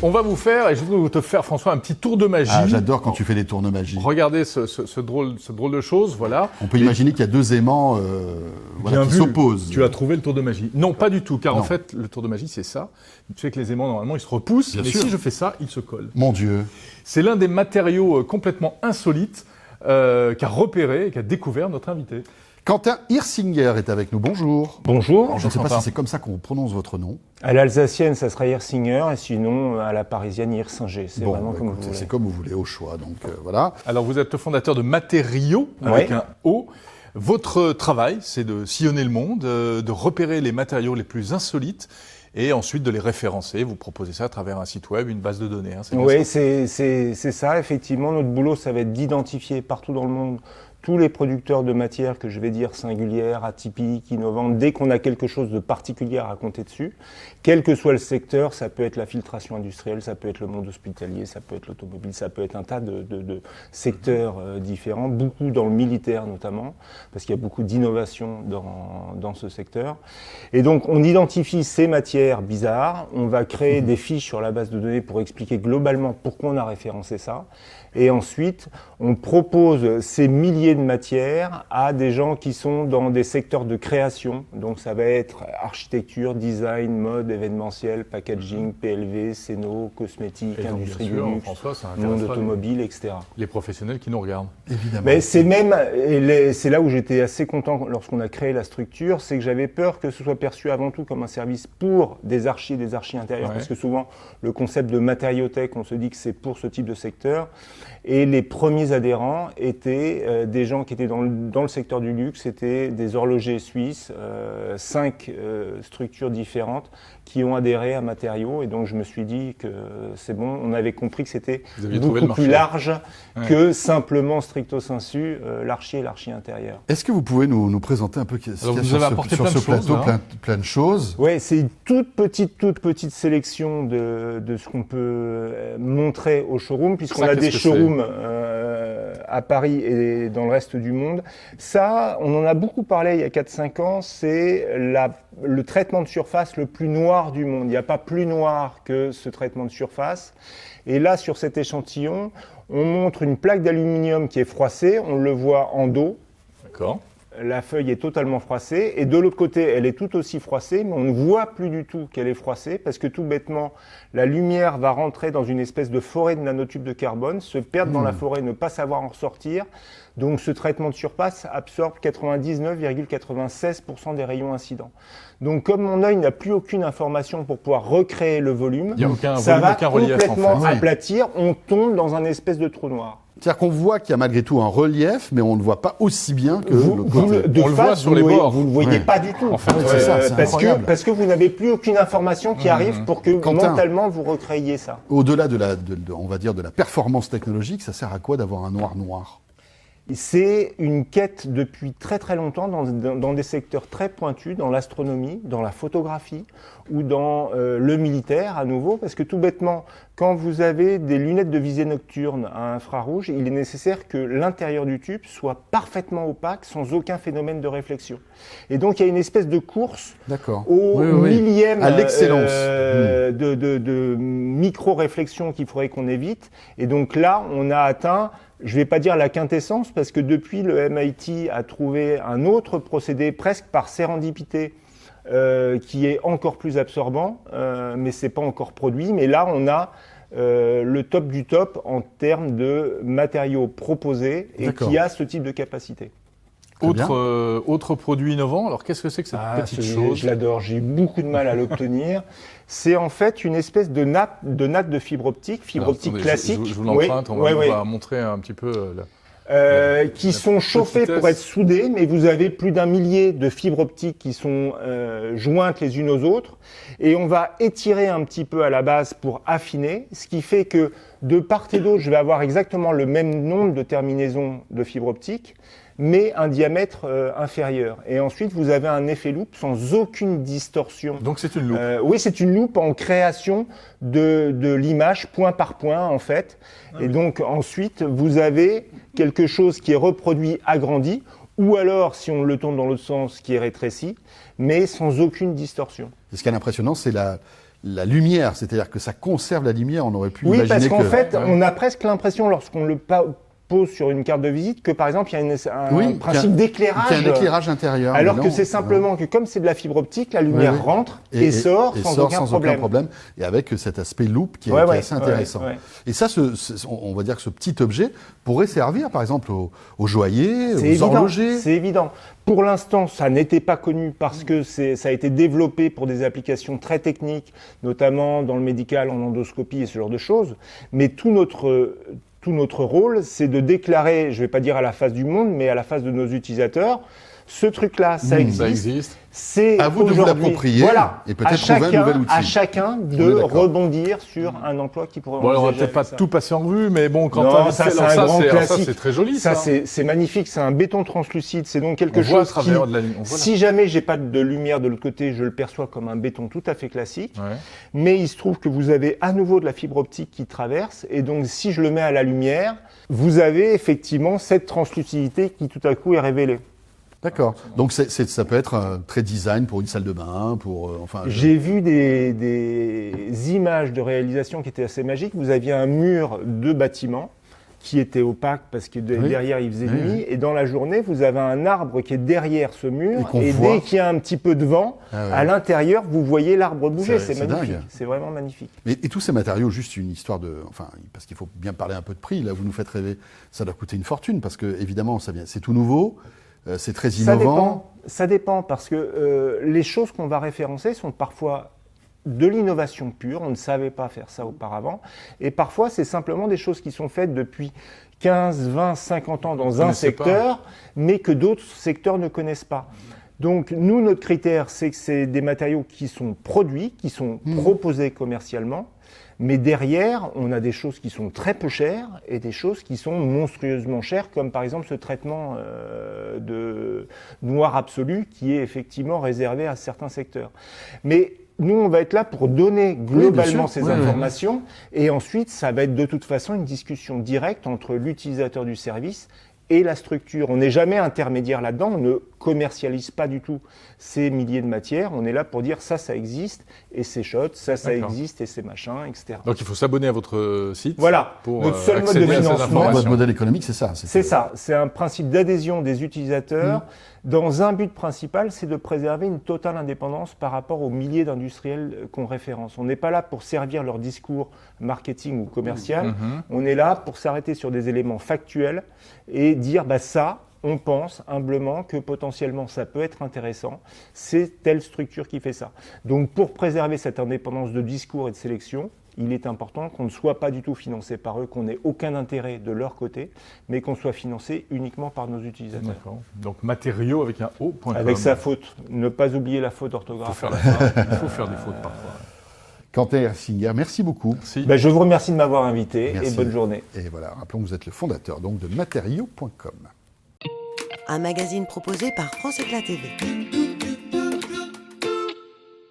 On va vous faire, et je voudrais te faire, François, un petit tour de magie. Ah, j'adore quand tu fais des tours de magie. Regardez ce drôle de choses, voilà. On peut imaginer qu'il y a deux aimants qui s'opposent. Tu as trouvé le tour de magie. Non, pas du tout, car en fait, le tour de magie, c'est ça. Tu sais que les aimants, normalement, ils se repoussent, Bien mais sûr. si je fais ça, ils se collent. Mon Dieu. C'est l'un des matériaux complètement insolites qu'a repéré et qu'a découvert notre invité. Quentin Hirsinger est avec nous. Bonjour. Bonjour. Je ne sais pas si c'est comme ça qu'on prononce votre nom. À l'alsacienne, ça sera Hirsinger, et sinon, à la parisienne, Hirsinger. C'est vraiment comme vous voulez. C'est comme vous voulez, au choix. Donc voilà. Alors, vous êtes le fondateur de Matériaux, avec un O. Votre travail, c'est de sillonner le monde, de repérer les matériaux les plus insolites, et ensuite de les référencer. Vous proposez ça à travers un site web, une base de données. Hein, oui, c'est ça, effectivement. Notre boulot, ça va être d'identifier partout dans le monde tous les producteurs de matières que je vais dire singulières, atypiques, innovantes, dès qu'on a quelque chose de particulier à raconter dessus, quel que soit le secteur, ça peut être la filtration industrielle, ça peut être le monde hospitalier, ça peut être l'automobile, ça peut être un tas de secteurs différents, beaucoup dans le militaire notamment, parce qu'il y a beaucoup d'innovation dans ce secteur. Et donc on identifie ces matières bizarres, on va créer des fiches sur la base de données pour expliquer globalement pourquoi on a référencé ça, et ensuite on propose ces milliers de matières à des gens qui sont dans des secteurs de création. Donc ça va être architecture, design, mode, événementiel, packaging, PLV, scéno, cosmétique, et industrie donc, du luxe, monde automobile, etc. Les professionnels qui nous regardent. Évidemment. Mais c'est là où j'étais assez content lorsqu'on a créé la structure, c'est que j'avais peur que ce soit perçu avant tout comme un service pour des archis intérieurs, parce que souvent le concept de matériothèque, on se dit que c'est pour ce type de secteur. Et les premiers adhérents étaient des gens qui étaient dans le secteur du luxe, c'était des horlogers suisses, 5 structures différentes qui ont adhéré à Matériaux. Et donc je me suis dit que c'est bon, on avait compris que c'était beaucoup plus large que simplement stricto sensu l'archi et l'archi intérieur. Est-ce que vous pouvez nous présenter un peu ce qu'il y a sur ce plateau, plein de choses? Oui, c'est une toute petite sélection de ce qu'on peut montrer au showroom, puisqu'on a des showrooms à Paris et dans le reste du monde. Ça, on en a beaucoup parlé il y a 4-5 ans, c'est le traitement de surface le plus noir du monde. Il n'y a pas plus noir que ce traitement de surface. Et là, sur cet échantillon, on montre une plaque d'aluminium qui est froissée, on le voit en dos. D'accord. La feuille est totalement froissée et de l'autre côté, elle est tout aussi froissée, mais on ne voit plus du tout qu'elle est froissée parce que tout bêtement, la lumière va rentrer dans une espèce de forêt de nanotubes de carbone, se perdre dans la forêt, ne pas savoir en ressortir. Donc ce traitement de surface absorbe 99,96% des rayons incidents. Donc comme mon œil n'a plus aucune information pour pouvoir recréer le volume, ça va complètement aplatir, on tombe dans un espèce de trou noir. C'est-à-dire qu'on voit qu'il y a malgré tout un relief, mais on ne le voit pas aussi bien que le côté. On le voit sur les bords. Vous ne le voyez pas du tout. En fait, c'est ça, c'est incroyable. Parce que vous n'avez plus aucune information qui arrive pour que mentalement vous recréiez ça. Au-delà on va dire de la performance technologique, ça sert à quoi d'avoir un noir? C'est une quête depuis très très longtemps dans des secteurs très pointus, dans l'astronomie, dans la photographie ou dans le militaire à nouveau, parce que tout bêtement, quand vous avez des lunettes de visée nocturne à infrarouge, il est nécessaire que l'intérieur du tube soit parfaitement opaque, sans aucun phénomène de réflexion. Et donc il y a une espèce de course au millième à l'excellence de micro-réflexion qu'il faudrait qu'on évite. Et donc là, on a atteint, je ne vais pas dire la quintessence, parce que depuis, le MIT a trouvé un autre procédé, presque par sérendipité, qui est encore plus absorbant, mais ce n'est pas encore produit. Mais là, on a le top du top en termes de matériaux proposés et qui a ce type de capacité. Autre produit innovant, alors qu'est-ce que c'est que cette petite chose? Je l'adore, j'ai eu beaucoup de mal à l'obtenir. C'est en fait une espèce de natte de fibre optique classique. Je vous l'emprunte, on va montrer un petit peu qui sont chauffées pour être soudées, mais vous avez plus d'1 millier de fibres optiques qui sont jointes les unes aux autres, et on va étirer un petit peu à la base pour affiner, ce qui fait que de part et d'autre, je vais avoir exactement le même nombre de terminaisons de fibres optiques, mais un diamètre inférieur. Et ensuite, vous avez un effet loupe sans aucune distorsion. Donc c'est une loupe. Oui, c'est une loupe en création de l'image point par point, en fait. Et donc ensuite, vous avez quelque chose qui est reproduit agrandi, ou alors, si on le tourne dans l'autre sens, qui est rétréci, mais sans aucune distorsion. Et ce qui est impressionnant, c'est la lumière, c'est-à-dire que ça conserve la lumière, on aurait pu Oui, imaginer parce qu'en que... fait, on a presque l'impression, lorsqu'on le pose sur une carte de visite, que par exemple, il y a un principe d'éclairage. Il y a un éclairage intérieur. Alors que c'est simplement que comme c'est de la fibre optique, la lumière rentre et sort sans aucun problème. Et avec cet aspect loop qui est assez intéressant. Et ça, on va dire que ce petit objet pourrait servir par exemple aux joailliers, aux horlogers. C'est évident. Pour l'instant, ça n'était pas connu parce que ça a été développé pour des applications très techniques, notamment dans le médical, en endoscopie et ce genre de choses. Mais tout notre rôle, c'est de déclarer, je ne vais pas dire à la face du monde, mais à la face de nos utilisateurs, ce truc-là, ça existe. C'est à vous de vous l'approprier et peut-être trouver un nouvel outil. À chacun de rebondir sur un emploi qui pourrait. Bon, alors on va peut-être pas tout passer en revue, mais bon, quand on ça, c'est un grand classique. Ça, c'est très joli. Ça, c'est magnifique. C'est un béton translucide. C'est donc quelque chose qui, si jamais j'ai pas de lumière de l'autre côté, je le perçois comme un béton tout à fait classique. Ouais. Mais il se trouve que vous avez à nouveau de la fibre optique qui traverse, et donc si je le mets à la lumière, vous avez effectivement cette translucidité qui tout à coup est révélée. D'accord. Donc ça peut être très design pour une salle de bain, J'ai vu des images de réalisation qui étaient assez magiques. Vous aviez un mur de bâtiment qui était opaque parce que derrière il faisait nuit, et dans la journée vous avez un arbre qui est derrière ce mur, et dès qu'il y a un petit peu de vent, à l'intérieur vous voyez l'arbre bouger. C'est magnifique. C'est vraiment magnifique. Et tous ces matériaux, juste une histoire parce qu'il faut bien parler un peu de prix. Là, vous nous faites rêver. Ça doit coûter une fortune parce que évidemment c'est tout nouveau. C'est très innovant. Ça dépend parce que les choses qu'on va référencer sont parfois de l'innovation pure. On ne savait pas faire ça auparavant. Et parfois, c'est simplement des choses qui sont faites depuis 15, 20, 50 ans dans un secteur, mais que d'autres secteurs ne connaissent pas. Donc, nous, notre critère, c'est que c'est des matériaux qui sont produits, qui sont proposés commercialement. Mais derrière, on a des choses qui sont très peu chères et des choses qui sont monstrueusement chères, comme par exemple ce traitement de noir absolu qui est effectivement réservé à certains secteurs. Mais nous, on va être là pour donner globalement ces informations, et ensuite, ça va être de toute façon une discussion directe entre l'utilisateur du service et la structure. On n'est jamais intermédiaire là-dedans, on ne commercialise pas du tout ces milliers de matières. On est là pour dire ça existe et c'est chouette, ça existe et c'est machin, etc. Donc il faut s'abonner à votre site. Voilà, pour notre seul mode de financement. Votre modèle économique, c'est ça. C'est ça, c'est un principe d'adhésion des utilisateurs dans un but principal, c'est de préserver une totale indépendance par rapport aux milliers d'industriels qu'on référence. On n'est pas là pour servir leur discours marketing ou commercial, on est là pour s'arrêter sur des éléments factuels et dire ça, on pense humblement que potentiellement ça peut être intéressant, c'est telle structure qui fait ça. Donc pour préserver cette indépendance de discours et de sélection, il est important qu'on ne soit pas du tout financé par eux, qu'on n'ait aucun intérêt de leur côté, mais qu'on soit financé uniquement par nos utilisateurs. D'accord. Donc matériaux avec un O.com. Avec sa faute. Ne pas oublier la faute d'orthographe. Il faut faire des fautes parfois. Quentin Ersinger, merci beaucoup. Je vous remercie de m'avoir invité et bonne journée. Et voilà, rappelons que vous êtes le fondateur donc de matériaux.com. Un magazine proposé par France Éclat TV.